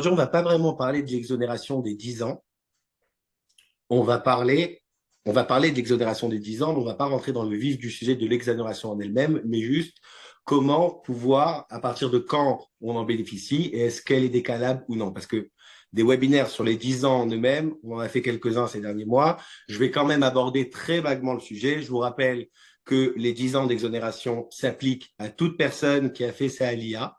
on ne va pas vraiment parler de l'exonération des 10 ans. On va parler, on va parler de l'exonération des 10 ans, mais on ne va pas rentrer dans le vif du sujet de l'exonération en elle-même, mais juste comment pouvoir, à partir de quand on en bénéficie et est-ce qu'elle est décalable ou non. Parce que des webinaires sur les 10 ans en eux-mêmes, on en a fait quelques-uns ces derniers mois. Je vais quand même aborder très vaguement le sujet. Je vous rappelle que les 10 ans d'exonération s'appliquent à toute personne qui a fait sa LIA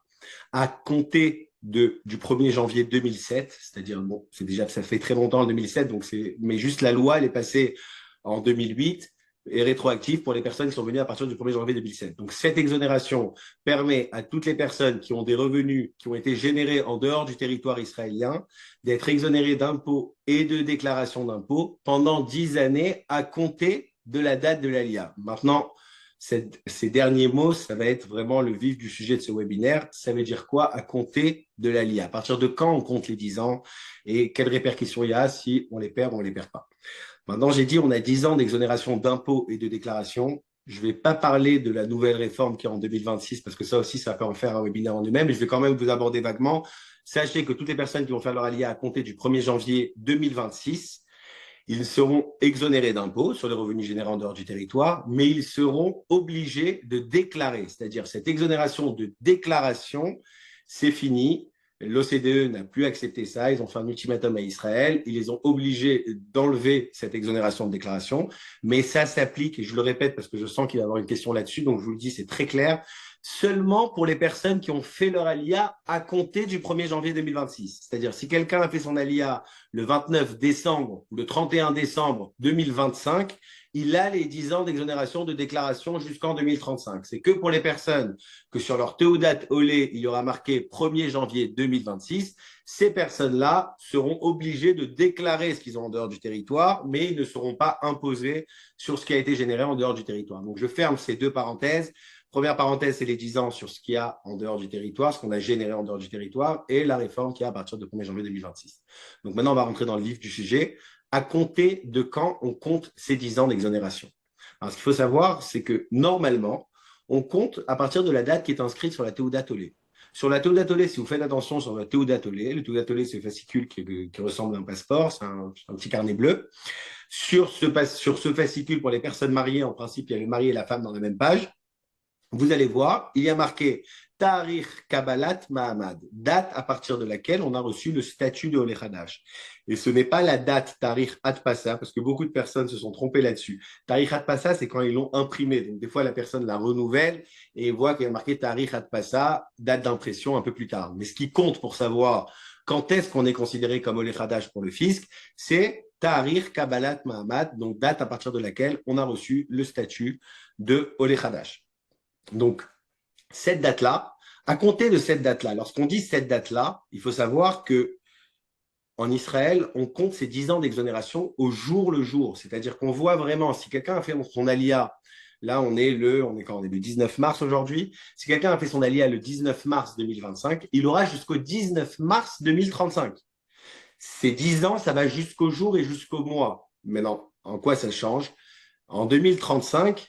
à compter du 1er janvier 2007, c'est-à-dire, bon, c'est déjà, ça fait très longtemps, en 2007, donc mais juste la loi, elle est passée en 2008 et rétroactive pour les personnes qui sont venues à partir du 1er janvier 2007. Donc, cette exonération permet à toutes les personnes qui ont des revenus qui ont été générés en dehors du territoire israélien d'être exonérées d'impôts et de déclaration d'impôts pendant 10 années à compter de la date de l'ALIA. Maintenant, ces derniers mots, ça va être vraiment le vif du sujet de ce webinaire. Ça veut dire quoi à compter de la LIA? À partir de quand on compte les 10 ans et quelles répercussions il y a si on les perd ou on ne les perd pas? Maintenant, j'ai dit on a 10 ans d'exonération d'impôts et de déclaration. Je ne vais pas parler de la nouvelle réforme qui est en 2026 parce que ça aussi, ça peut en faire un webinaire en lui-même, mais je vais quand même vous aborder vaguement. Sachez que toutes les personnes qui vont faire leur ALIA à compter du 1er janvier 2026, ils seront exonérés d'impôts sur les revenus générés en dehors du territoire, mais ils seront obligés de déclarer, c'est-à-dire cette exonération de déclaration, c'est fini. L'OCDE n'a plus accepté ça, ils ont fait un ultimatum à Israël, ils les ont obligés d'enlever cette exonération de déclaration, mais ça s'applique, et je le répète parce que je sens qu'il va y avoir une question là-dessus, donc je vous le dis, c'est très clair, seulement pour les personnes qui ont fait leur ALIA à compter du 1er janvier 2026. C'est-à-dire, si quelqu'un a fait son ALIA le 29 décembre ou le 31 décembre 2025, il a les 10 ans d'exonération de déclaration jusqu'en 2035. C'est que pour les personnes que sur leur Théodate Olé, il y aura marqué 1er janvier 2026, ces personnes-là seront obligées de déclarer ce qu'ils ont en dehors du territoire, mais ils ne seront pas imposés sur ce qui a été généré en dehors du territoire. Donc, je ferme ces deux parenthèses. Première parenthèse, c'est les 10 ans sur ce qu'il y a en dehors du territoire, ce qu'on a généré en dehors du territoire, et la réforme qui est à partir du 1er janvier 2026. Donc maintenant, on va rentrer dans le vif du sujet. À compter de quand on compte ces 10 ans d'exonération? Alors, ce qu'il faut savoir, c'est que normalement, on compte à partir de la date qui est inscrite sur la Théoudat Olé. Sur la Théoudat Olé, si vous faites attention sur la Théoudat Olé, le Théoudat Olé, c'est le fascicule qui ressemble à un passeport, c'est un petit carnet bleu. Sur ce fascicule, pour les personnes mariées, en principe, il y a le mari et la femme dans la même page. Vous allez voir, il y a marqué Tarikh Kabbalat Mahamad, date à partir de laquelle on a reçu le statut de Olé Hadash. Et ce n'est pas la date Tarikh Adpassa, parce que beaucoup de personnes se sont trompées là-dessus. Tarikh Adpassa, c'est quand ils l'ont imprimé. Donc, des fois, la personne la renouvelle et voit qu'il y a marqué Tarikh Adpassa, date d'impression un peu plus tard. Mais ce qui compte pour savoir quand est-ce qu'on est considéré comme Olé Hadash pour le fisc, c'est Tarikh Kabbalat Mahamad, donc date à partir de laquelle on a reçu le statut de Olé Hadash. Donc, cette date-là, à compter de cette date-là, lorsqu'on dit cette date-là, il faut savoir que en Israël, on compte ces 10 ans d'exonération au jour le jour. C'est-à-dire qu'on voit vraiment, si quelqu'un a fait son alia, là on est le 19 mars aujourd'hui, si quelqu'un a fait son alia le 19 mars 2025, il aura jusqu'au 19 mars 2035. Ces 10 ans, ça va jusqu'au jour et jusqu'au mois. Maintenant, en quoi ça change? En 2035,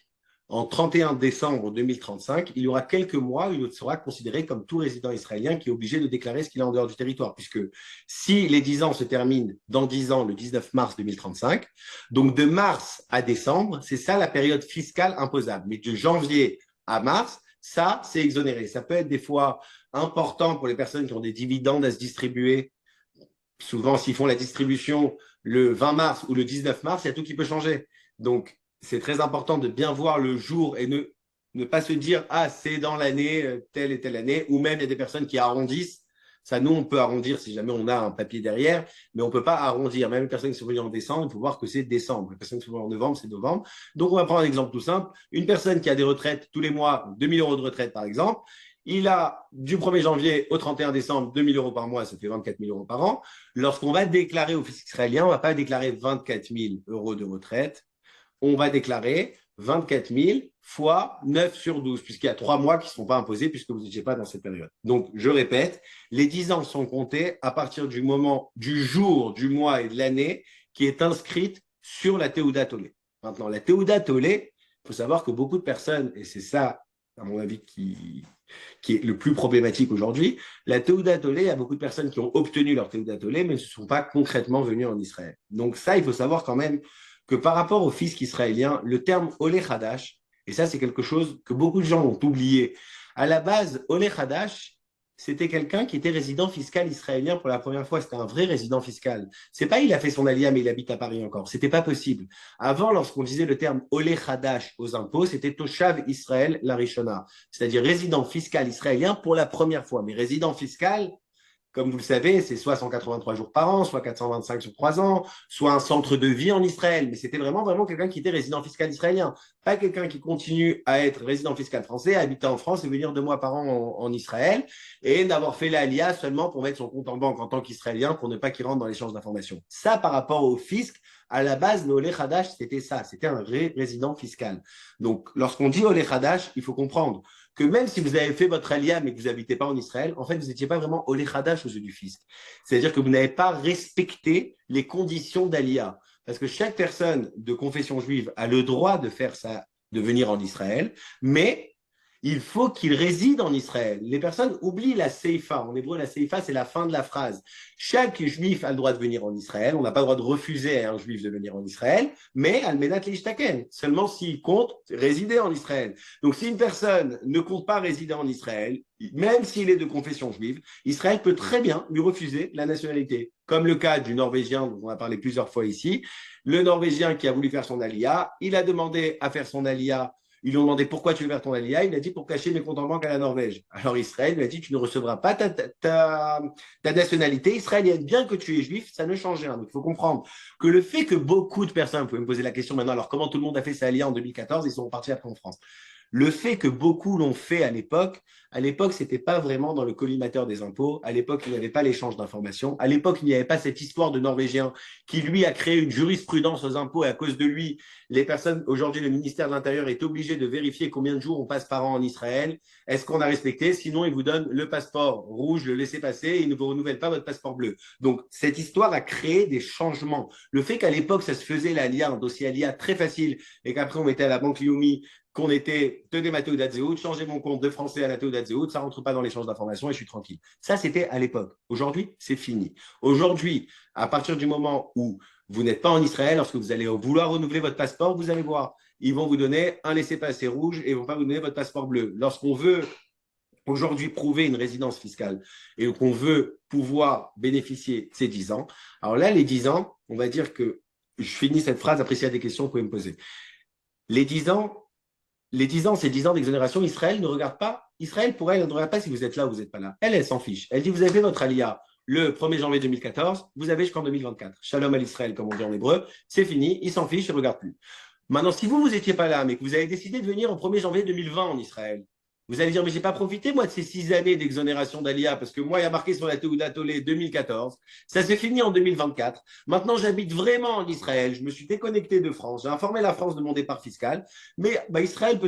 en 31 décembre 2035, il y aura quelques mois où il sera considéré comme tout résident israélien qui est obligé de déclarer ce qu'il a en dehors du territoire, puisque si les 10 ans se terminent dans 10 ans, le 19 mars 2035, donc de mars à décembre, c'est ça la période fiscale imposable. Mais de janvier à mars, ça, c'est exonéré. Ça peut être des fois important pour les personnes qui ont des dividendes à se distribuer. Souvent, s'ils font la distribution le 20 mars ou le 19 mars, il y a tout qui peut changer. Donc, c'est très important de bien voir le jour et ne pas se dire ah c'est dans l'année telle et telle année, ou même il y a des personnes qui arrondissent. Ça, nous, on peut arrondir si jamais on a un papier derrière, mais on ne peut pas arrondir. Même les personnes qui sont venues en décembre, il faut voir que c'est décembre. Les personnes qui sont venues en novembre, c'est novembre. Donc, on va prendre un exemple tout simple. Une personne qui a des retraites tous les mois, 2000 euros de retraite par exemple, il a du 1er janvier au 31 décembre 2000 euros par mois, ça fait 24 000 euros par an. Lorsqu'on va déclarer au fisc israélien, on ne va pas déclarer 24 000 euros de retraite, on va déclarer 24 000 fois 9 sur 12, puisqu'il y a 3 mois qui ne sont pas imposés puisque vous n'étiez pas dans cette période. Donc, je répète, les 10 ans sont comptés à partir du moment, du jour, du mois et de l'année qui est inscrite sur la Théoudat Olé. Maintenant, la Théoudat Olé, il faut savoir que beaucoup de personnes, et c'est ça à mon avis, qui est le plus problématique aujourd'hui. La Teudat Olé, il y a beaucoup de personnes qui ont obtenu leur Teudat Olé, mais ne sont pas concrètement venues en Israël. Donc ça, il faut savoir quand même que par rapport au fisc israélien, le terme Olé Hadash, et ça, c'est quelque chose que beaucoup de gens ont oublié. À la base, Olé Hadash, c'était quelqu'un qui était résident fiscal israélien pour la première fois. C'était un vrai résident fiscal. C'est pas il a fait son alia, mais il habite à Paris encore. C'était pas possible. Avant, lorsqu'on disait le terme Olé Hadash aux impôts, c'était Toshav Israël Larishona, c'est-à-dire résident fiscal israélien pour la première fois. Mais résident fiscal, comme vous le savez, c'est soit 183 jours par an, soit 425 sur 3 ans, soit un centre de vie en Israël. Mais c'était vraiment quelqu'un qui était résident fiscal israélien. Pas quelqu'un qui continue à être résident fiscal français, à habiter en France et venir 2 mois par an en Israël et d'avoir fait l'ALIA seulement pour mettre son compte en banque en tant qu'Israélien pour ne pas qu'il rentre dans l'échange d'informations. Ça, par rapport au fisc, à la base, le Olé Hadash, c'était ça. C'était un résident fiscal. Donc, lorsqu'on dit Olé Hadash, il faut comprendre que même si vous avez fait votre alia mais que vous n'habitez pas en Israël, en fait, vous n'étiez pas vraiment Olé Hadash aux yeux du fisc. C'est-à-dire que vous n'avez pas respecté les conditions d'alia. Parce que chaque personne de confession juive a le droit de faire ça, de venir en Israël, mais il faut qu'il réside en Israël. Les personnes oublient la seifa. En hébreu, la seifa, c'est la fin de la phrase. Chaque juif a le droit de venir en Israël. On n'a pas le droit de refuser à un juif de venir en Israël, mais al-menat leishtaken, seulement s'il compte résider en Israël. Donc, si une personne ne compte pas résider en Israël, même s'il est de confession juive, Israël peut très bien lui refuser la nationalité. Comme le cas du Norvégien, dont on a parlé plusieurs fois ici. Le Norvégien qui a voulu faire son alia, il a demandé à faire son alia. Ils lui ont demandé pourquoi tu veux faire ton alia. Il a dit pour cacher mes comptes en banque à la Norvège. Alors Israël lui a dit tu ne recevras pas ta nationalité israélienne. Bien que tu es juif, ça ne change rien. Donc il faut comprendre que le fait que beaucoup de personnes, vous pouvez me poser la question maintenant, alors comment tout le monde a fait sa alia en 2014, ils sont repartis après en France. Le fait que beaucoup l'ont fait à l'époque, ce n'était pas vraiment dans le collimateur des impôts. À l'époque, il n'y avait pas l'échange d'informations. À l'époque, il n'y avait pas cette histoire de Norvégien qui, lui, a créé une jurisprudence aux impôts. Et à cause de lui, les personnes, aujourd'hui, le ministère de l'Intérieur est obligé de vérifier combien de jours on passe par an en Israël. Est-ce qu'on a respecté? Sinon, il vous donne le passeport rouge, le laissez-passer, et il ne vous renouvelle pas votre passeport bleu. Donc, cette histoire a créé des changements. Le fait qu'à l'époque, ça se faisait l'ALIA, un dossier ALIA très facile, et qu'après, on mettait à la banque Liomi qu'on était tenez ma Teudat Zéhout, changer mon compte de français à la Teudat Zéhout, ça ne rentre pas dans l'échange d'informations et je suis tranquille. Ça, c'était à l'époque. Aujourd'hui, c'est fini. Aujourd'hui, à partir du moment où vous n'êtes pas en Israël, lorsque vous allez vouloir renouveler votre passeport, vous allez voir, ils vont vous donner un laissez-passer rouge et ils ne vont pas vous donner votre passeport bleu. Lorsqu'on veut aujourd'hui prouver une résidence fiscale et qu'on veut pouvoir bénéficier de ces 10 ans, alors là, les 10 ans, on va dire que je finis cette phrase, après s'il y a des questions, vous pouvez me poser. Les 10 ans, c'est 10 ans d'exonération. Israël ne regarde pas. Israël, pour elle, ne regarde pas si vous êtes là ou vous n'êtes pas là. Elle s'en fiche. Elle dit, vous avez fait votre alia le 1er janvier 2014, vous avez jusqu'en 2024. Shalom à l'Israël, comme on dit en hébreu. C'est fini, il s'en fiche, il ne regarde plus. Maintenant, si vous n'étiez pas là, mais que vous avez décidé de venir au 1er janvier 2020 en Israël, vous allez dire, mais je n'ai pas profité, moi, de ces 6 années d'exonération d'Alia, parce que moi, il y a marqué sur la Teudat Olé 2014. Ça s'est fini en 2024. Maintenant, j'habite vraiment en Israël. Je me suis déconnecté de France. J'ai informé la France de mon départ fiscal. Mais Israël,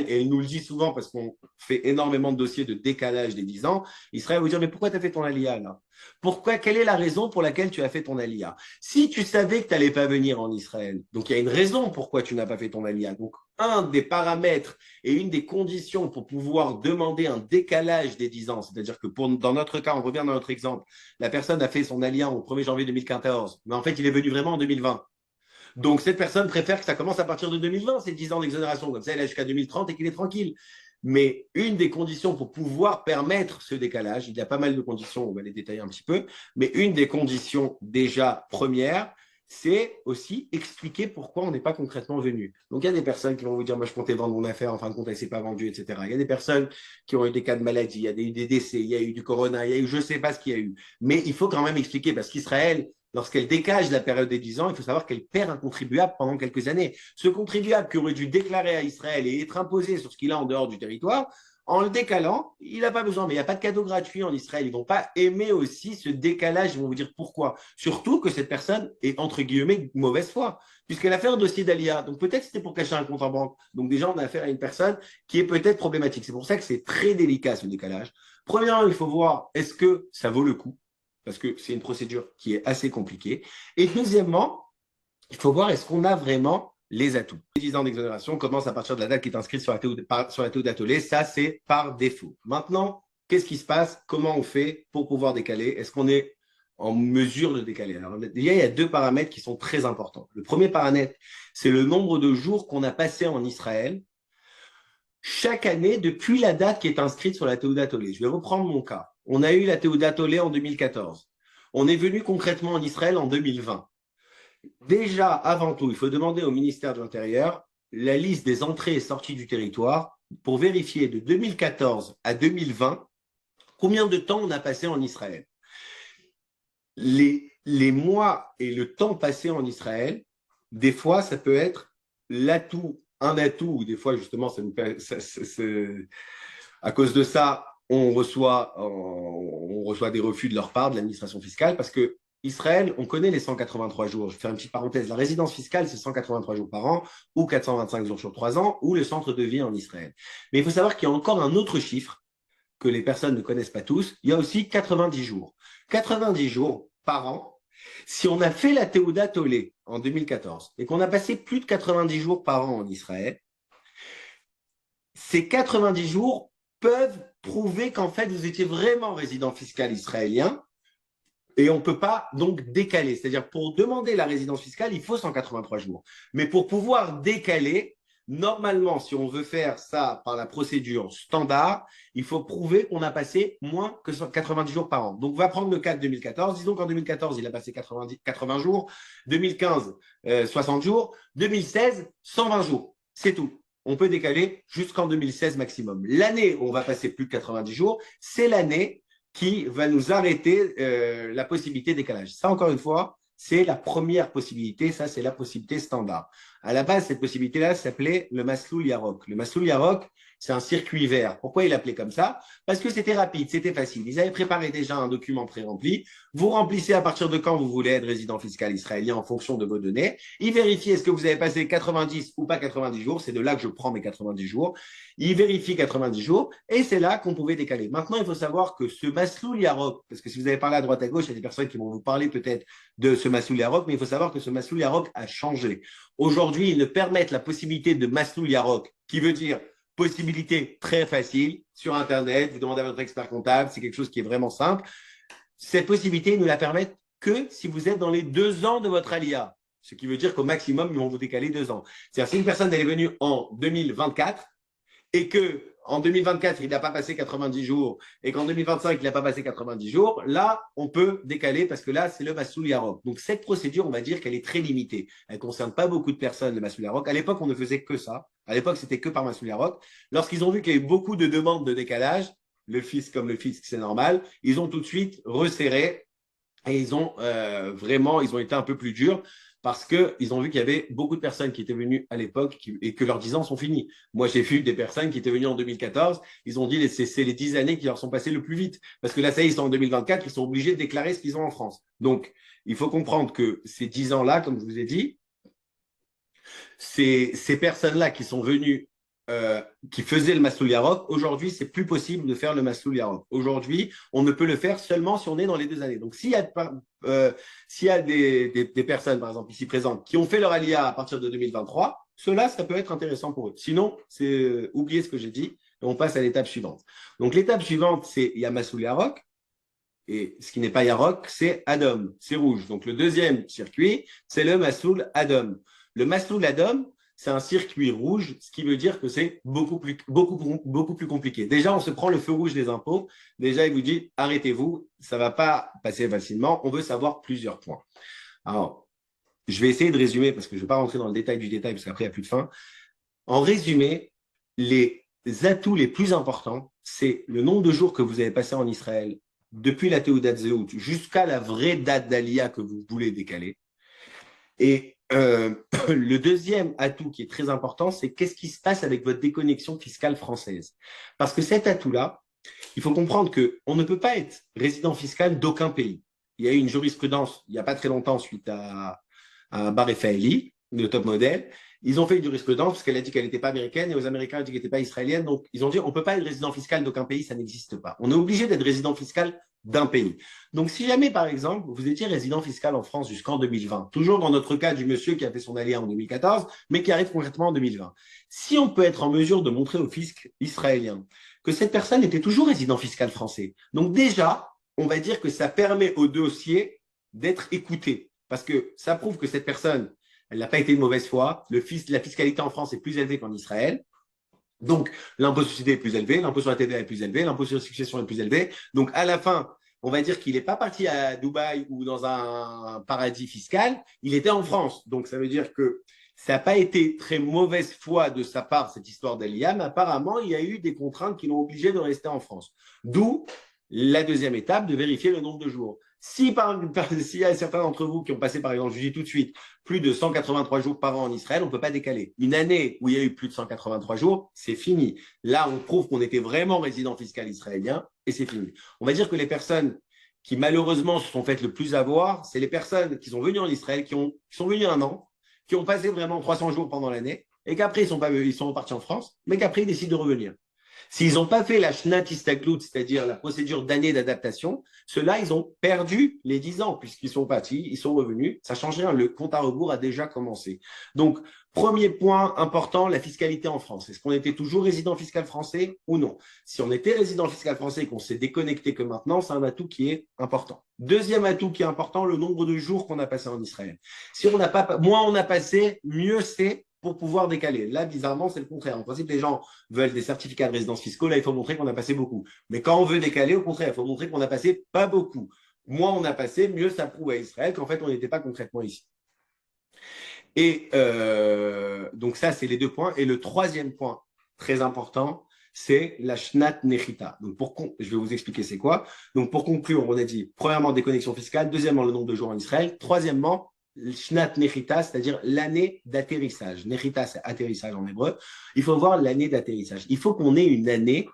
et elle nous le dit souvent parce qu'on fait énormément de dossiers de décalage des 10 ans, Israël va vous dire, mais pourquoi tu as fait ton Alia là? Pourquoi? Quelle est la raison pour laquelle tu as fait ton alia? Si tu savais que tu n'allais pas venir en Israël, donc il y a une raison pourquoi tu n'as pas fait ton alia. Donc, un des paramètres et une des conditions pour pouvoir demander un décalage des 10 ans, c'est-à-dire que dans notre cas, on revient dans notre exemple, la personne a fait son alia au 1er janvier 2014, mais en fait, il est venu vraiment en 2020. Donc, cette personne préfère que ça commence à partir de 2020, ces 10 ans d'exonération. Comme ça, elle a jusqu'à 2030 et qu'il est tranquille. Mais une des conditions pour pouvoir permettre ce décalage, il y a pas mal de conditions, on va les détailler un petit peu, mais une des conditions déjà premières, c'est aussi expliquer pourquoi on n'est pas concrètement venu. Donc, il y a des personnes qui vont vous dire, moi, je comptais vendre mon affaire, en fin de compte, elle ne s'est pas vendue, etc. Il y a des personnes qui ont eu des cas de maladie, il y a eu des décès, il y a eu du corona, il y a eu je ne sais pas ce qu'il y a eu. Mais il faut quand même expliquer, parce qu'Israël, lorsqu'elle décale la période des 10 ans, il faut savoir qu'elle perd un contribuable pendant quelques années. Ce contribuable qui aurait dû déclarer à Israël et être imposé sur ce qu'il a en dehors du territoire, en le décalant, il n'a pas besoin. Mais il n'y a pas de cadeau gratuit en Israël. Ils ne vont pas aimer aussi ce décalage. Ils vont vous dire pourquoi. Surtout que cette personne est, entre guillemets, mauvaise foi, puisqu'elle a fait un dossier d'ALIA. Donc peut-être c'était pour cacher un compte en banque. Donc déjà, on a affaire à une personne qui est peut-être problématique. C'est pour ça que c'est très délicat ce décalage. Premièrement, il faut voir est-ce que ça vaut le coup, parce que c'est une procédure qui est assez compliquée. Et deuxièmement, il faut voir est-ce qu'on a vraiment les atouts. Les 10 ans d'exonération commencent à partir de la date qui est inscrite sur la Théodate Olé. Ça, c'est par défaut. Maintenant, qu'est-ce qui se passe? Comment on fait pour pouvoir décaler? Est-ce qu'on est en mesure de décaler? Alors, il y a deux paramètres qui sont très importants. Le premier paramètre, c'est le nombre de jours qu'on a passé en Israël chaque année depuis la date qui est inscrite sur la Théodate Olé. Je vais reprendre mon cas. On a eu la Théodate Olé en 2014. On est venu concrètement en Israël en 2020. Déjà, avant tout, il faut demander au ministère de l'Intérieur la liste des entrées et sorties du territoire pour vérifier de 2014 à 2020 combien de temps on a passé en Israël. Les mois et le temps passé en Israël, des fois, ça peut être un atout, ou des fois, justement, à cause de ça, on reçoit des refus de leur part, de l'administration fiscale, parce que Israël, on connaît les 183 jours. Je vais faire une petite parenthèse. La résidence fiscale, c'est 183 jours par an, ou 425 jours sur 3 ans, ou le centre de vie en Israël. Mais il faut savoir qu'il y a encore un autre chiffre que les personnes ne connaissent pas tous. Il y a aussi 90 jours. 90 jours par an. Si on a fait la Théodate Olé en 2014 et qu'on a passé plus de 90 jours par an en Israël, ces 90 jours peuvent prouver qu'en fait, vous étiez vraiment résident fiscal israélien et on ne peut pas donc décaler. C'est-à-dire, pour demander la résidence fiscale, il faut 183 jours. Mais pour pouvoir décaler, normalement, si on veut faire ça par la procédure standard, il faut prouver qu'on a passé moins que 90 jours par an. Donc, on va prendre le cas de 2014. Disons qu'en 2014, il a passé 80 jours. 2015, 60 jours. 2016, 120 jours. C'est tout. On peut décaler jusqu'en 2016 maximum. L'année où on va passer plus de 90 jours, c'est l'année qui va nous arrêter la possibilité de décalage. Ça, encore une fois, c'est la première possibilité. Ça, c'est la possibilité standard. À la base, cette possibilité-là s'appelait le Masloul Yarok. Le Masloul Yarok, c'est un circuit vert. Pourquoi il l'appelait comme ça? Parce que c'était rapide, c'était facile. Ils avaient préparé déjà un document pré-rempli. Vous remplissez à partir de quand vous voulez être résident fiscal israélien en fonction de vos données. Ils vérifient est-ce que vous avez passé 90 ou pas 90 jours. C'est de là que je prends mes 90 jours. Ils vérifient 90 jours et c'est là qu'on pouvait décaler. Maintenant, il faut savoir que ce Masloul Yarok, parce que si vous avez parlé à droite à gauche, il y a des personnes qui vont vous parler peut-être de ce Masloul Yarok, mais il faut savoir que ce Masloul Yarok a changé. Aujourd'hui, ils ne permettent la possibilité de Masloul Yarok, qui veut dire possibilité très facile sur Internet. Vous demandez à votre expert comptable, c'est quelque chose qui est vraiment simple. Cette possibilité, ils ne la permettent que si vous êtes dans les 2 ans de votre alia. Ce qui veut dire qu'au maximum, ils vont vous décaler 2 ans. C'est-à-dire, si une personne est venue en 2024 et qu'en 2024, il n'a pas passé 90 jours et qu'en 2025, il n'a pas passé 90 jours, là, on peut décaler parce que là, c'est le Masloul Yarok. Donc, cette procédure, on va dire qu'elle est très limitée. Elle ne concerne pas beaucoup de personnes, le Masloul Yarok. À l'époque, on ne faisait que ça. À l'époque, c'était que par Masloul Yarok. Lorsqu'ils ont vu qu'il y a eu beaucoup de demandes de décalage, le fisc comme le fisc, c'est normal, ils ont tout de suite resserré et ils ont été un peu plus durs parce qu'ils ont vu qu'il y avait beaucoup de personnes qui étaient venues à l'époque et que leurs 10 ans sont finis. Moi, j'ai vu des personnes qui étaient venues en 2014, ils ont dit c'est les 10 années qui leur sont passées le plus vite. Parce que là, ça y est, ils sont en 2024, ils sont obligés de déclarer ce qu'ils ont en France. Donc, il faut comprendre que ces 10 ans-là, comme je vous ai dit, ces personnes-là qui sont venues qui faisaient le Masloul Yarok, aujourd'hui, c'est plus possible de faire le Masloul Yarok. Aujourd'hui, on ne peut le faire seulement si on est dans les 2 années. Donc, s'il y a des personnes, par exemple, ici présentes, qui ont fait leur alia à partir de 2023, cela, ça peut être intéressant pour eux. Sinon, c'est oubliez ce que j'ai dit et on passe à l'étape suivante. Donc, l'étape suivante, c'est il y a Masloul Yarok. Et ce qui n'est pas Yarok, c'est Adom, c'est rouge. Donc, le deuxième circuit, c'est le Masloul Adom. Le Masloul Adom, c'est un circuit rouge, ce qui veut dire que c'est beaucoup plus compliqué. Déjà, on se prend le feu rouge des impôts. Déjà, il vous dit, arrêtez-vous, ça ne va pas passer facilement. On veut savoir plusieurs points. Alors, je vais essayer de résumer parce que je ne vais pas rentrer dans le détail du détail parce qu'après, il n'y a plus de fin. En résumé, les atouts les plus importants, c'est le nombre de jours que vous avez passé en Israël depuis la Théodate Zéhout jusqu'à la vraie date d'Alia que vous voulez décaler. Et le deuxième atout qui est très important, c'est qu'est-ce qui se passe avec votre déconnexion fiscale française. Parce que cet atout-là, il faut comprendre qu'on ne peut pas être résident fiscal d'aucun pays. Il y a eu une jurisprudence il n'y a pas très longtemps suite à Bar Refaeli, le top modèle. Ils ont fait une jurisprudence parce qu'elle a dit qu'elle n'était pas américaine et aux Américains, elle a dit qu'elle n'était pas israélienne. Donc, ils ont dit on ne peut pas être résident fiscal d'aucun pays, ça n'existe pas. On est obligé d'être résident fiscal d'un pays. Donc, si jamais, par exemple, vous étiez résident fiscal en France jusqu'en 2020, toujours dans notre cas du monsieur qui a fait son alia en 2014, mais qui arrive concrètement en 2020, si on peut être en mesure de montrer au fisc israélien que cette personne était toujours résident fiscal français, donc déjà, on va dire que ça permet au dossier d'être écouté. Parce que ça prouve que cette personne, elle n'a pas été de mauvaise foi. La fiscalité en France est plus élevée qu'en Israël. Donc, l'impôt sur la société est plus élevé, l'impôt sur la TVA est plus élevé, l'impôt sur la succession est plus élevé. Donc, à la fin, on va dire qu'il n'est pas parti à Dubaï ou dans un paradis fiscal, il était en France. Donc, ça veut dire que ça n'a pas été très mauvaise foi de sa part, cette histoire d'Elia, mais apparemment, il y a eu des contraintes qui l'ont obligé de rester en France. D'où la deuxième étape de vérifier le nombre de jours. S'il y a certains d'entre vous qui ont passé, par exemple, je dis tout de suite, plus de 183 jours par an en Israël, on ne peut pas décaler. Une année où il y a eu plus de 183 jours, c'est fini. Là, on prouve qu'on était vraiment résident fiscal israélien et c'est fini. On va dire que les personnes qui malheureusement se sont faites le plus avoir, c'est les personnes qui sont venues en Israël, qui sont venues un an, qui ont passé vraiment 300 jours pendant l'année et qu'après ils sont repartis en France, mais qu'après ils décident de revenir. S'ils n'ont pas fait la Shnat Istaklut, c'est-à-dire la procédure d'année d'adaptation, ceux-là, ils ont perdu les 10 ans puisqu'ils sont partis, ils sont revenus. Ça ne change rien, le compte à rebours a déjà commencé. Donc, premier point important, la fiscalité en France. Est-ce qu'on était toujours résident fiscal français ou non? Si on était résident fiscal français et qu'on s'est déconnecté que maintenant, c'est un atout qui est important. Deuxième atout qui est important, le nombre de jours qu'on a passé en Israël. Si on n'a pas, moins on a passé, mieux c'est pour pouvoir décaler. Là, bizarrement, c'est le contraire. En principe, les gens veulent des certificats de résidence fiscaux. Là, il faut montrer qu'on a passé beaucoup. Mais quand on veut décaler, au contraire, il faut montrer qu'on a passé pas beaucoup. Moins on a passé, mieux ça prouve à Israël qu'en fait, on n'était pas concrètement ici. Et donc ça, c'est les deux points. Et le troisième point, très important, c'est la Shnat Nechita. Donc, je vais vous expliquer c'est quoi. Donc, pour conclure, on a dit, premièrement, déconnexion fiscale. Deuxièmement, le nombre de jours en Israël. Troisièmement, Shnat Nechita, c'est-à-dire l'année d'atterrissage. Nechita, c'est atterrissage en hébreu. Il faut voir l'année d'atterrissage. Il faut qu'on ait une année.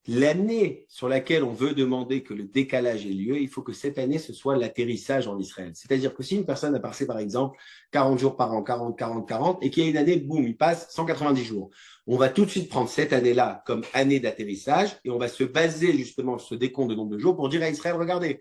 L'année sur laquelle on veut demander que le décalage ait lieu, il faut que cette année, ce soit l'atterrissage en Israël. C'est-à-dire que si une personne a passé, par exemple, 40 jours par an, 40, 40, 40, et qu'il y a une année, boum, il passe 190 jours. On va tout de suite prendre cette année-là comme année d'atterrissage et on va se baser justement sur ce décompte de nombre de jours pour dire à Israël, regardez,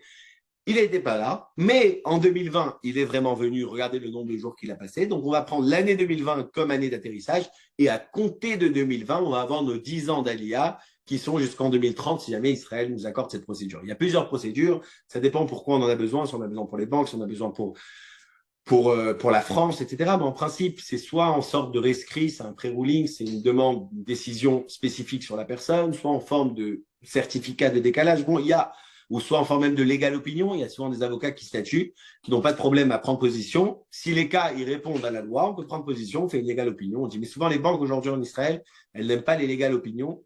il n'était pas là, mais en 2020, il est vraiment venu regarder le nombre de jours qu'il a passé. Donc, on va prendre l'année 2020 comme année d'atterrissage et à compter de 2020, on va avoir nos 10 ans d'Alia qui sont jusqu'en 2030 si jamais Israël nous accorde cette procédure. Il y a plusieurs procédures, ça dépend pourquoi on en a besoin, si on a besoin pour les banques, si on a besoin pour la France, etc. Mais en principe, c'est soit en sorte de rescrit, c'est un pré-ruling, c'est une demande, une décision spécifique sur la personne, soit en forme de certificat de décalage. Bon, il y a ou soit en forme même de légal opinion. Il y a souvent des avocats qui statuent, qui n'ont pas de problème à prendre position. Si les cas, ils répondent à la loi, on peut prendre position, on fait une légal opinion. On dit, mais souvent les banques aujourd'hui en Israël, elles n'aiment pas les légal opinions.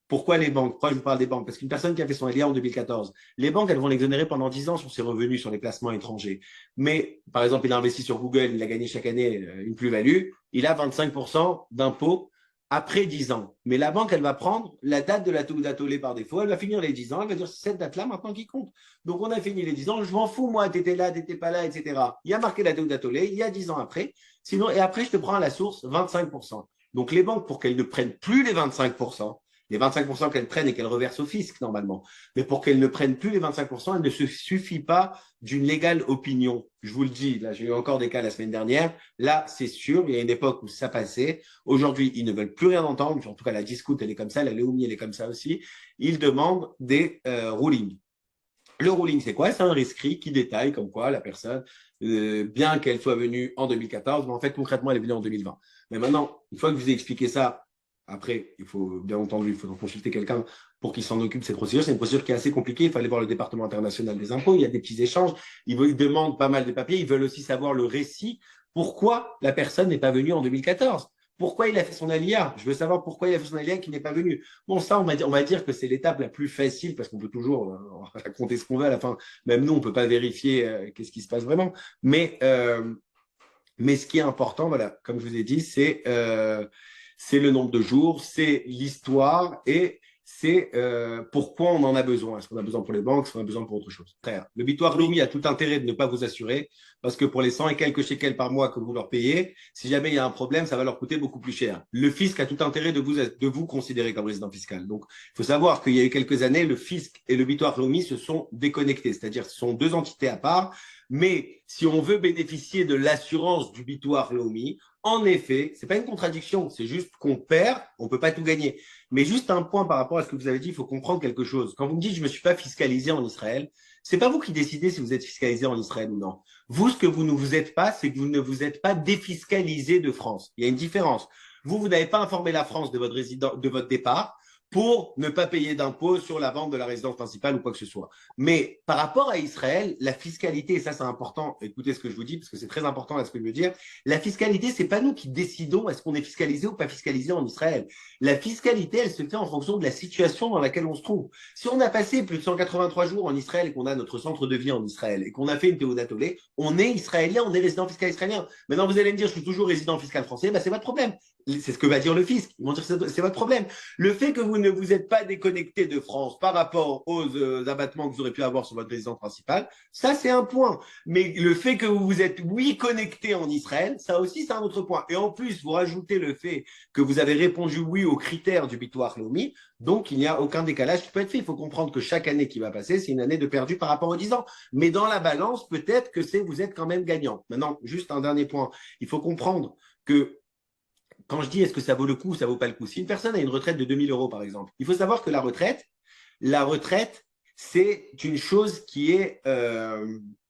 Pourquoi les banques? Pourquoi je vous parle des banques? Parce qu'une personne qui a fait son LIA en 2014, les banques, elles vont l'exonérer pendant 10 ans sur ses revenus sur les placements étrangers. Mais, par exemple, il a investi sur Google, il a gagné chaque année une plus-value, il a 25% d'impôt après 10 ans. Mais la banque, elle va prendre la date de la Teuda Tolé par défaut, elle va finir les 10 ans, elle va dire c'est cette date-là maintenant qui compte. Donc on a fini les 10 ans, je m'en fous moi, t'étais là, t'étais pas là, etc. Il y a marqué la Teuda Tolé, il y a 10 ans après. Sinon, et après, je te prends à la source 25%. Donc les banques, pour qu'elles ne prennent plus les 25%, les 25% qu'elles prennent et qu'elles reversent au fisc normalement. Mais pour qu'elles ne prennent plus les 25%, elle ne se suffit pas d'une légale opinion. Je vous le dis, là j'ai eu encore des cas la semaine dernière. Là, c'est sûr, il y a une époque où ça passait. Aujourd'hui, ils ne veulent plus rien entendre. En tout cas, la discute, elle est comme ça. La Léomi, elle est comme ça aussi. Ils demandent des rulings. Le ruling, c'est quoi? C'est un rescrit qui détaille comme quoi la personne, bien qu'elle soit venue en 2014, mais en fait, concrètement, elle est venue en 2020. Mais maintenant, une fois que je vous ai expliqué ça, après, il faut, bien entendu, il faut consulter quelqu'un pour qu'il s'en occupe de cette procédure. C'est une procédure qui est assez compliquée. Il faut aller voir le département international des impôts. Il y a des petits échanges. Ils demandent pas mal de papiers. Ils veulent aussi savoir le récit. Pourquoi la personne n'est pas venue en 2014? Pourquoi il a fait son alia? Je veux savoir pourquoi il a fait son alia qui n'est pas venu. Bon, ça, on va dire que c'est l'étape la plus facile parce qu'on peut toujours raconter ce qu'on veut à la fin. Même nous, on ne peut pas vérifier qu'est-ce qui se passe vraiment. Mais ce qui est important, voilà, comme je vous ai dit, c'est le nombre de jours, c'est l'histoire et c'est pourquoi on en a besoin. Est-ce qu'on a besoin pour les banques, est-ce qu'on a besoin pour autre chose? Frère, le bitoire Leumi a tout intérêt de ne pas vous assurer parce que pour les 100 et quelques shekels par mois que vous leur payez, si jamais il y a un problème, ça va leur coûter beaucoup plus cher. Le fisc a tout intérêt de vous considérer comme résident fiscal. Donc, il faut savoir qu'il y a eu quelques années, le fisc et le bitoire Leumi se sont déconnectés, c'est-à-dire ce sont deux entités à part. Mais si on veut bénéficier de l'assurance du bitoire Leumi, en effet, c'est pas une contradiction, c'est juste qu'on perd, on peut pas tout gagner. Mais juste un point par rapport à ce que vous avez dit, il faut comprendre quelque chose. Quand vous me dites je me suis pas fiscalisé en Israël, c'est pas vous qui décidez si vous êtes fiscalisé en Israël ou non. Vous, ce que vous ne vous êtes pas, c'est que vous ne vous êtes pas défiscalisé de France. Il y a une différence. Vous n'avez pas informé la France de votre départ pour ne pas payer d'impôts sur la vente de la résidence principale ou quoi que ce soit. Mais par rapport à Israël, la fiscalité, et ça c'est important, écoutez ce que je vous dis parce que c'est très important à ce que je veux dire, la fiscalité, c'est pas nous qui décidons est-ce qu'on est fiscalisé ou pas fiscalisé en Israël. La fiscalité, elle se fait en fonction de la situation dans laquelle on se trouve. Si on a passé plus de 183 jours en Israël et qu'on a notre centre de vie en Israël et qu'on a fait une Théodat Olé, on est israélien, on est résident fiscal israélien. Maintenant, vous allez me dire, je suis toujours résident fiscal français, bah, c'est votre problème. C'est ce que va dire le fisc. Ils vont dire, c'est votre problème. Le fait que vous ne vous êtes pas déconnecté de France par rapport aux abattements que vous aurez pu avoir sur votre résidence principale, ça, c'est un point. Mais le fait que vous vous êtes, oui, connecté en Israël, ça aussi, c'est un autre point. Et en plus, vous rajoutez le fait que vous avez répondu oui aux critères du bitoire Leumi, donc il n'y a aucun décalage qui peut être fait. Il faut comprendre que chaque année qui va passer, c'est une année de perdu par rapport aux 10 ans. Mais dans la balance, peut-être que vous êtes quand même gagnant. Maintenant, juste un dernier point. Il faut comprendre que quand je dis est-ce que ça vaut le coup ou ça vaut pas le coup, si une personne a une retraite de 2000 euros, par exemple, il faut savoir que la retraite, c'est une chose qui est,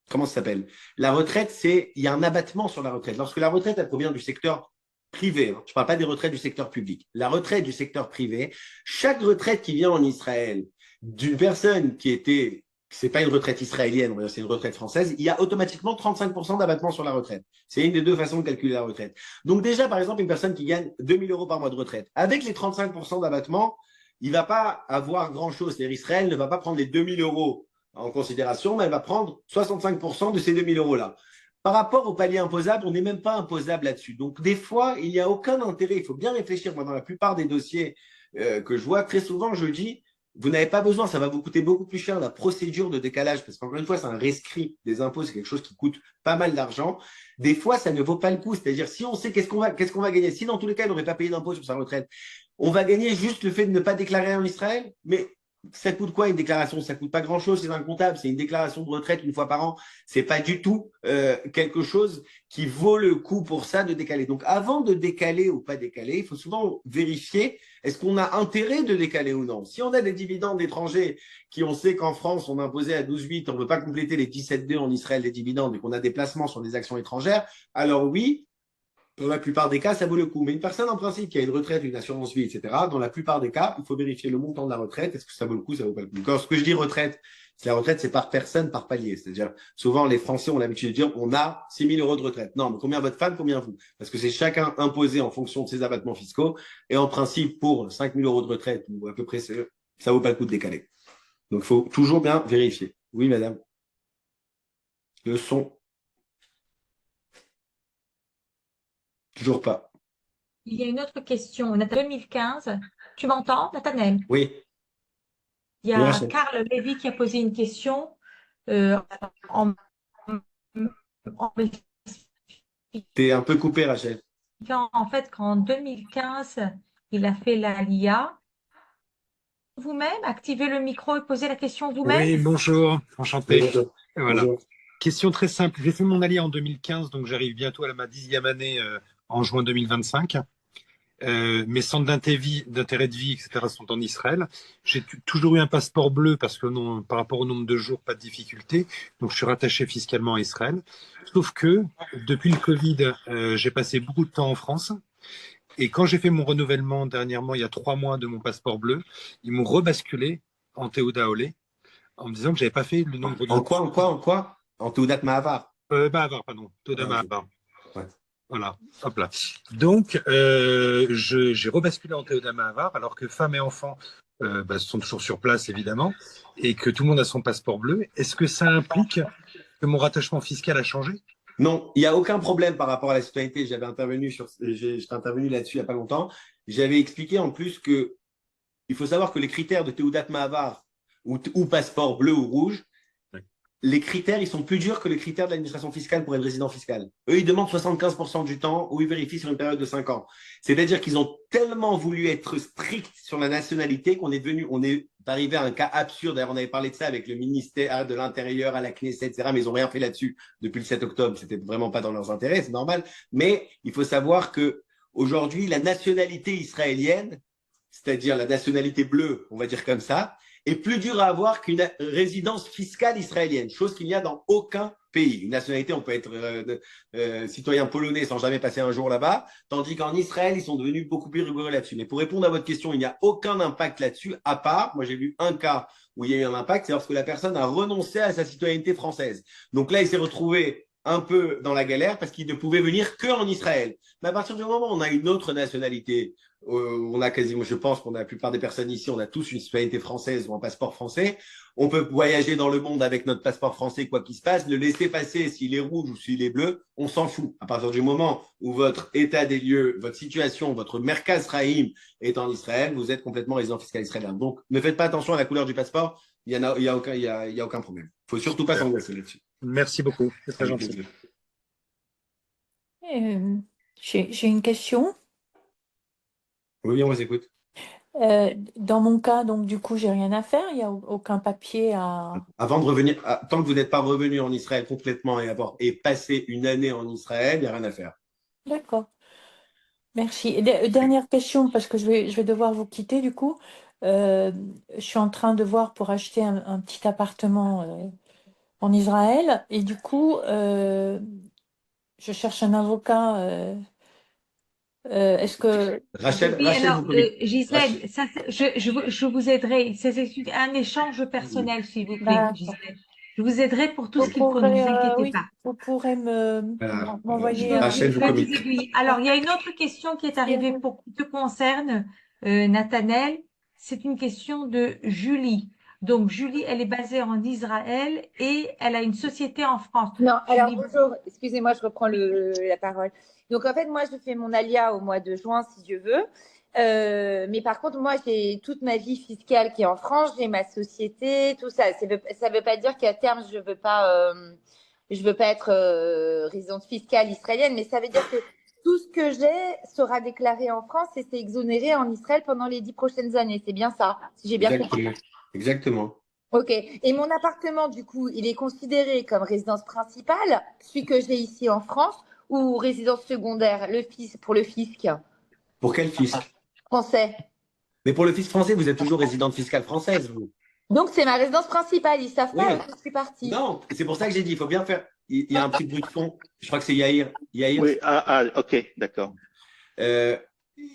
comment ça s'appelle? La retraite, il y a un abattement sur la retraite. Lorsque la retraite, elle provient du secteur privé, hein, je ne parle pas des retraites du secteur public, la retraite du secteur privé, chaque retraite qui vient en Israël d'une personne qui était c'est pas une retraite israélienne, c'est une retraite française, il y a automatiquement 35% d'abattement sur la retraite. C'est une des deux façons de calculer la retraite. Donc déjà, par exemple, une personne qui gagne 2000 euros par mois de retraite, avec les 35% d'abattement, il ne va pas avoir grand-chose. C'est-à-dire Israël ne va pas prendre les 2000 euros en considération, mais elle va prendre 65% de ces 2000 euros-là. Par rapport au palier imposable, on n'est même pas imposable là-dessus. Donc, des fois, il n'y a aucun intérêt. Il faut bien réfléchir. Moi, dans la plupart des dossiers que je vois, très souvent, je dis, vous n'avez pas besoin, ça va vous coûter beaucoup plus cher la procédure de décalage, parce qu'encore une fois, c'est un rescrit des impôts, c'est quelque chose qui coûte pas mal d'argent. Des fois, ça ne vaut pas le coup. C'est-à-dire, si on sait qu'est-ce qu'on va gagner, si dans tous les cas, il n'aurait pas payé d'impôt sur sa retraite, on va gagner juste le fait de ne pas déclarer en Israël, mais ça coûte quoi une déclaration? Ça coûte pas grand-chose, c'est un comptable, c'est une déclaration de retraite une fois par an. C'est pas du tout quelque chose qui vaut le coup pour ça de décaler. Donc avant de décaler ou pas décaler, il faut souvent vérifier est-ce qu'on a intérêt de décaler ou non. Si on a des dividendes étrangers qui on sait qu'en France on imposait à 12,8, on ne veut pas compléter les 17,2 en Israël des dividendes et qu'on a des placements sur des actions étrangères, alors oui, dans la plupart des cas, ça vaut le coup. Mais une personne, en principe, qui a une retraite, une assurance vie, etc., dans la plupart des cas, il faut vérifier le montant de la retraite. Est-ce que ça vaut le coup, ça vaut pas le coup? Quand ce que je dis retraite, c'est la retraite, c'est par personne, par palier. C'est-à-dire, souvent, les Français ont l'habitude de dire, on a 6 000 euros de retraite. Non, mais combien votre femme, combien vous? Parce que c'est chacun imposé en fonction de ses abattements fiscaux. Et en principe, pour 5 000 euros de retraite, ou à peu près, ça vaut pas le coup de décaler. Donc, il faut toujours bien vérifier. Oui, madame. Le son. Toujours pas. Il y a une autre question. On est en 2015. Tu m'entends, Nathanaël? Oui. Il y Oui, a Rachel. Karl Lévy qui a posé une question euh, en, en T'es un peu coupé, Rachel. m'expliquant en fait qu'en 2015, il a fait la LIA. Vous-même, activez le micro et posez la question vous-même. Oui, bonjour, Oui, enchanté. bonjour. Voilà. Bonjour. Question très simple. J'ai fait mon allié en 2015, donc j'arrive bientôt à ma 10e année en juin 2025. Mes centres d'intérêt de vie, etc., sont en Israël. J'ai toujours eu un passeport bleu parce que non, par rapport au nombre de jours, pas de difficulté. Donc je suis rattaché fiscalement à Israël. Sauf que depuis le Covid, j'ai passé beaucoup de temps en France. Et quand j'ai fait mon renouvellement dernièrement, il y a 3 mois de mon passeport bleu, ils m'ont rebasculé en Théoda Olé en me disant que j'avais pas fait le nombre de En jours. quoi, en quoi, en quoi? En Théodat Mahavar. Mahavar, pardon, Théoda Ah, ok. Mahavar. Ouais. Voilà, hop là. Donc, j'ai rebasculé en Théoda Mahavar alors que femmes et enfants sont toujours sur place, évidemment, et que tout le monde a son passeport bleu. Est-ce que ça implique que mon rattachement fiscal a changé? Non, il n'y a aucun problème par rapport à la citoyenneté. J'étais intervenu là-dessus il n'y a pas longtemps. J'avais expliqué en plus que il faut savoir que les critères de Teudat Ma'avar ou passeport bleu ou rouge, les critères, ils sont plus durs que les critères de l'administration fiscale pour être résident fiscal. Eux, ils demandent 75% du temps ou ils vérifient sur une période de 5 ans. C'est-à-dire qu'ils ont tellement voulu être stricts sur la nationalité on est arrivé à un cas absurde. D'ailleurs, on avait parlé de ça avec le ministère de l'Intérieur, à la Knesset, etc. Mais ils n'ont rien fait là-dessus depuis le 7 octobre. C'était vraiment pas dans leurs intérêts, c'est normal. Mais il faut savoir que aujourd'hui, la nationalité israélienne, c'est-à-dire la nationalité bleue, on va dire comme ça, est plus dur à avoir qu'une résidence fiscale israélienne, chose qu'il n'y a dans aucun pays. Une nationalité, on peut être citoyen polonais sans jamais passer un jour là-bas, tandis qu'en Israël, ils sont devenus beaucoup plus rigoureux là-dessus. Mais pour répondre à votre question, il n'y a aucun impact là-dessus, à part, moi j'ai vu un cas où il y a eu un impact, c'est lorsque la personne a renoncé à sa citoyenneté française. Donc là, il s'est retrouvé un peu dans la galère parce qu'il ne pouvait venir qu'en Israël. Mais à partir du moment où on a une autre nationalité, on a quasiment, je pense qu'on a la plupart des personnes ici, on a tous une citoyenneté française ou un passeport français. On peut voyager dans le monde avec notre passeport français, quoi qu'il se passe. Le laisser passer, s'il est rouge ou s'il est bleu, on s'en fout. À partir du moment où votre état des lieux, votre situation, votre Merkaz Rahim est en Israël, vous êtes complètement résident fiscal israélien. Donc, ne faites pas attention à la couleur du passeport. Il y a aucun problème. Il faut surtout pas s'angoisser là-dessus. Merci beaucoup, c'est très gentil. J'ai une question. Oui, on vous écoute. Dans mon cas, donc du coup, j'ai rien à faire, il n'y a aucun papier à… Avant de revenir, tant que vous n'êtes pas revenu en Israël complètement et passé une année en Israël, il n'y a rien à faire. D'accord. Merci. Et dernière question, parce que je vais devoir vous quitter du coup. Je suis en train de voir pour acheter un petit appartement en Israël et du coup, je cherche un avocat. Est-ce que… Rachel, Oui, Rachel, alors, vous pouvez. Gisèle, ça, je vous aiderai. C'est un échange personnel, s'il vous plaît, D'accord. Gisèle. Je vous aiderai pour tout Vous ce qu'il faut, ne vous pourrez, inquiétez oui, pas. vous pourrez Voilà. m'envoyer Rachel Je vous vais vous communique. aiguiller. Alors, il y a une autre question qui est arrivée qui te concerne, Nathanaël. C'est une question de Julie. Donc, Julie, elle est basée en Israël et elle a une société en France. Non, alors Julie, bonjour, excusez-moi, je reprends la parole. Donc en fait, moi, je fais mon alia au mois de juin, si Dieu veut. Mais par contre, moi, j'ai toute ma vie fiscale qui est en France, j'ai ma société, tout ça. Ça veut pas dire qu'à terme, je veux pas être résidente fiscale israélienne, mais ça veut dire que tout ce que j'ai sera déclaré en France et c'est exonéré en Israël pendant les 10 prochaines années. C'est bien ça, si j'ai bien compris. Exactement. Ok. Et mon appartement, du coup, il est considéré comme résidence principale, celui que j'ai ici en France, ou résidence secondaire, pour le fisc Pour quel fisc? français. Mais pour le fisc français, vous êtes toujours résidente fiscale française, vous. Donc, c'est ma résidence principale. Ils savent Oui. pas que je suis partie. Non, c'est pour ça que j'ai dit, il faut bien faire. Il y a un petit bruit de fond. Je crois que c'est Yair. Yair. Oui, ok, d'accord.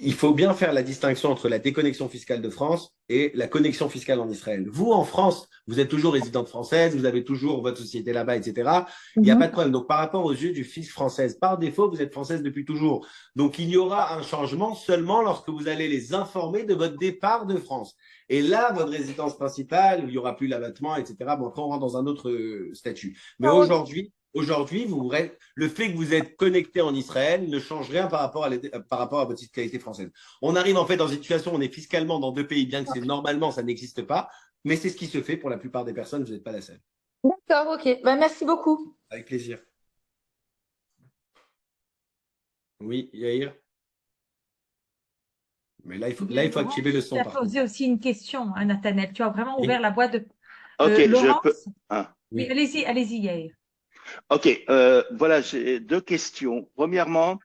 Il faut bien faire la distinction entre la déconnexion fiscale de France et la connexion fiscale en Israël. Vous, en France, vous êtes toujours résidente française, vous avez toujours votre société là-bas, etc. Il n'y a pas de problème. Donc, par rapport aux yeux du fisc française, par défaut, vous êtes française depuis toujours. Donc, il y aura un changement seulement lorsque vous allez les informer de votre départ de France. Et là, votre résidence principale, il n'y aura plus l'abattement, etc. Bon, après, on rentre dans un autre statut. Mais aujourd'hui, le fait que vous êtes connecté en Israël ne change rien par rapport à votre fiscalité française. On arrive en fait dans une situation où on est fiscalement dans deux pays, bien que normalement ça n'existe pas, mais c'est ce qui se fait pour la plupart des personnes, vous n'êtes pas la seule. D'accord, ok. Bah, merci beaucoup. Avec plaisir. Oui, Yair. Mais là, il faut activer le son. Tu as posé aussi une question, hein, Nathanaël. Tu as vraiment ouvert la boîte de Ok, Laurence. je peux. Oui, allez-y, Yair. Ok, voilà, j'ai deux questions. Premièrement,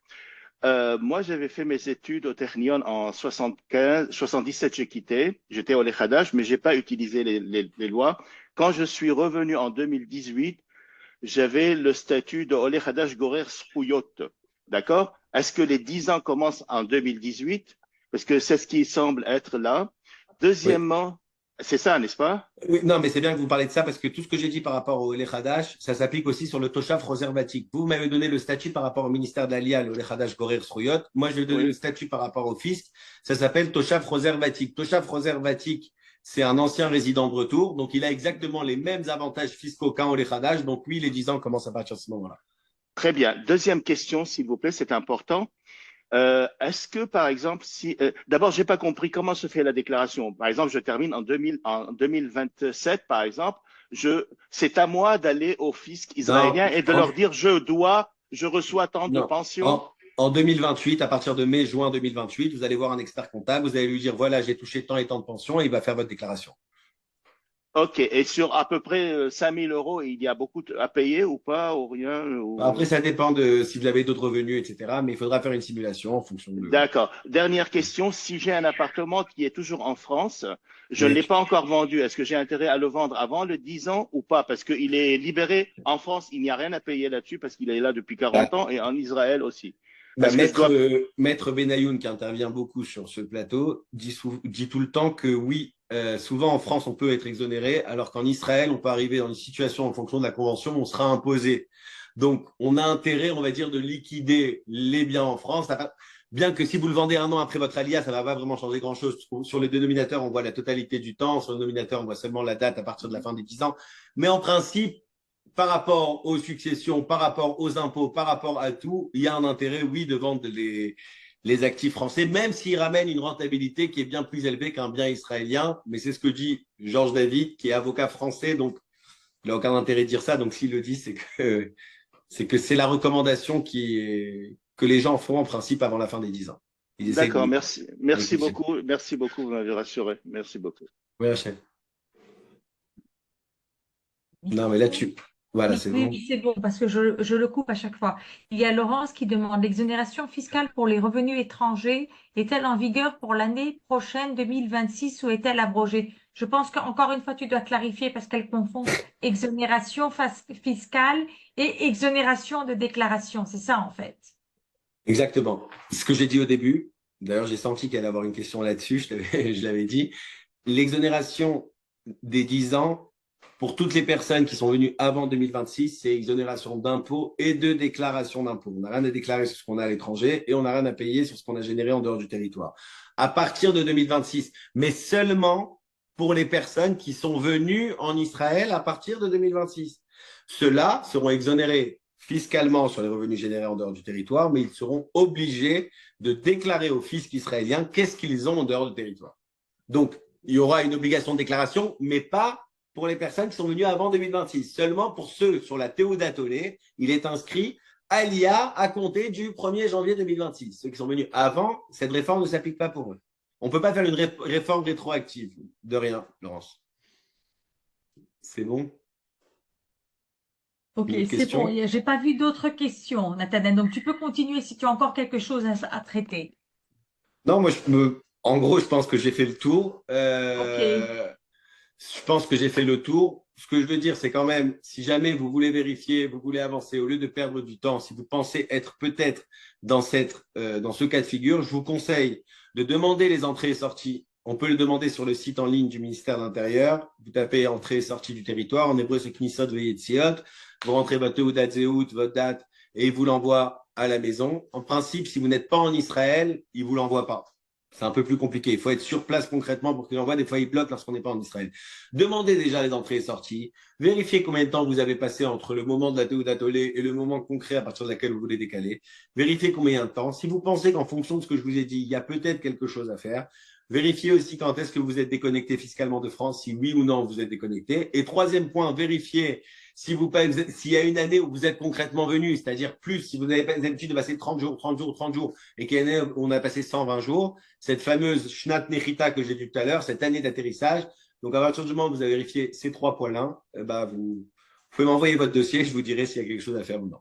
moi, j'avais fait mes études au Technion en 77, j'ai quitté. J'étais au Lechadash, mais j'ai pas utilisé les lois. Quand je suis revenu en 2018, j'avais le statut de Ole Hadash Gorer Zchuyot. D'accord? Est-ce que les 10 ans commencent en 2018? Parce que c'est ce qui semble être là. Deuxièmement, c'est ça, n'est-ce pas? Oui, non, mais c'est bien que vous parlez de ça parce que tout ce que j'ai dit par rapport au Lechadash, ça s'applique aussi sur le Toshaf Roservatik. Vous m'avez donné le statut par rapport au ministère de l'Alia, le Lechadash Gorer Srouyot. Moi, je vais donner le statut par rapport au fisc. Ça s'appelle Toshaf Roservatik. Toshaf Roservatik, c'est un ancien résident de retour. Donc, il a exactement les mêmes avantages fiscaux qu'un au Lechadash. Donc, oui, les 10 ans commencent à partir de ce moment-là. Très bien. Deuxième question, s'il vous plaît, c'est important. Est-ce que, par exemple, si d'abord, j'ai pas compris comment se fait la déclaration. Par exemple, je termine en 2027, par exemple, c'est à moi d'aller au fisc Non, israélien et de en, leur dire, je reçois tant de non. pensions. En 2028, à partir de mai-juin 2028, vous allez voir un expert comptable, vous allez lui dire, voilà, j'ai touché tant et tant de pensions, et il va faire votre déclaration. Ok. Et sur à peu près 5000 euros, il y a beaucoup à payer ou pas, ou rien, Après, ou... ça dépend de si vous avez d'autres revenus, etc. Mais il faudra faire une simulation en fonction de. D'accord. Dernière question. Si j'ai un appartement qui est toujours en France, je ne Oui. l'ai pas encore vendu. Est-ce que j'ai intérêt à le vendre avant le 10 ans ou pas? Parce qu'il est libéré en France, il n'y a rien à payer là-dessus parce qu'il est là depuis 40 ans et en Israël aussi. Est-ce que je Maître, dois... Maître Benayoun, qui intervient beaucoup sur ce plateau, dit tout le temps que oui, souvent en France, on peut être exonéré, alors qu'en Israël, on peut arriver dans une situation en fonction de la convention où on sera imposé. Donc, on a intérêt, on va dire, de liquider les biens en France. Bien que si vous le vendez un an après votre alia, ça ne va pas vraiment changer grand-chose. Sur le dénominateur, on voit la totalité du temps. Sur le nominateur, on voit seulement la date à partir de la fin des 10 ans. Mais en principe, par rapport aux successions, par rapport aux impôts, par rapport à tout, il y a un intérêt, oui, de vendre les actifs français, même s'ils ramènent une rentabilité qui est bien plus élevée qu'un bien israélien. Mais c'est ce que dit Georges David, qui est avocat français, donc il n'a aucun intérêt de dire ça. Donc s'il le dit, c'est la recommandation que les gens font en principe avant la fin des 10 ans. Ils essayent D'accord, de merci. Merci beaucoup, vous m'avez rassuré. Merci beaucoup. Oui, Hachem. Non, mais là, voilà, Oui, c'est oui, bon. oui, c'est bon, parce que je le coupe à chaque fois. Il y a Laurence qui demande l'exonération fiscale pour les revenus étrangers est-elle en vigueur pour l'année prochaine 2026 ou est-elle abrogée? Je pense qu'encore une fois, tu dois clarifier parce qu'elle confond exonération fiscale et exonération de déclaration. C'est ça, en fait. Exactement. Ce que j'ai dit au début, d'ailleurs, j'ai senti qu'il allait avoir une question là-dessus, je l'avais dit. L'exonération des 10 ans, pour toutes les personnes qui sont venues avant 2026, c'est exonération d'impôts et de déclaration d'impôts. On n'a rien à déclarer sur ce qu'on a à l'étranger et on n'a rien à payer sur ce qu'on a généré en dehors du territoire. À partir de 2026, mais seulement pour les personnes qui sont venues en Israël à partir de 2026. Ceux-là seront exonérés fiscalement sur les revenus générés en dehors du territoire, mais ils seront obligés de déclarer au fisc israélien qu'est-ce qu'ils ont en dehors du territoire. Donc, il y aura une obligation de déclaration, mais pas pour les personnes qui sont venues avant 2026. Seulement pour ceux sur la Théouda Tolé, il est inscrit Alia à compter du 1er janvier 2026. Ceux qui sont venus avant, cette réforme ne s'applique pas pour eux. On ne peut pas faire une réforme rétroactive. De rien, Laurence. C'est bon? Ok, Une autre c'est bon. question? J'ai pas vu d'autres questions, Nathanaël. Donc, tu peux continuer si tu as encore quelque chose à traiter. Non, en gros, je pense que j'ai fait le tour. Ok. Je pense que j'ai fait le tour. Ce que je veux dire, c'est quand même, si jamais vous voulez vérifier, vous voulez avancer, au lieu de perdre du temps, si vous pensez être peut-être dans ce cas de figure, je vous conseille de demander les entrées et sorties. On peut le demander sur le site en ligne du ministère de l'Intérieur. Vous tapez entrée et sortie du territoire. En hébreu, c'est Knisot Veyetziot. Vous rentrez votre Teudat Zéhout, votre date, et il vous l'envoie à la maison. En principe, si vous n'êtes pas en Israël, il vous l'envoie pas. C'est un peu plus compliqué. Il faut être sur place concrètement pour qu'il envoie. Des fois, il bloque lorsqu'on n'est pas en Israël. Demandez déjà les entrées et sorties. Vérifiez combien de temps vous avez passé entre le moment de la Théouda Tolé et le moment concret à partir de laquelle vous voulez décaler. Vérifiez combien de temps. Si vous pensez qu'en fonction de ce que je vous ai dit, il y a peut-être quelque chose à faire, vérifiez aussi quand est-ce que vous êtes déconnecté fiscalement de France, si oui ou non vous êtes déconnecté. Et troisième point, vérifiez s'il y a une année où vous êtes concrètement venu, c'est-à-dire plus, si vous avez l'habitude de passer 30 jours, 30 jours, 30 jours, et qu'il y a une année où on a passé 120 jours, cette fameuse Shnat Nechita que j'ai dit tout à l'heure, cette année d'atterrissage. Donc, à partir du moment où vous avez vérifié ces trois points-là, vous pouvez m'envoyer votre dossier, je vous dirai s'il y a quelque chose à faire ou non.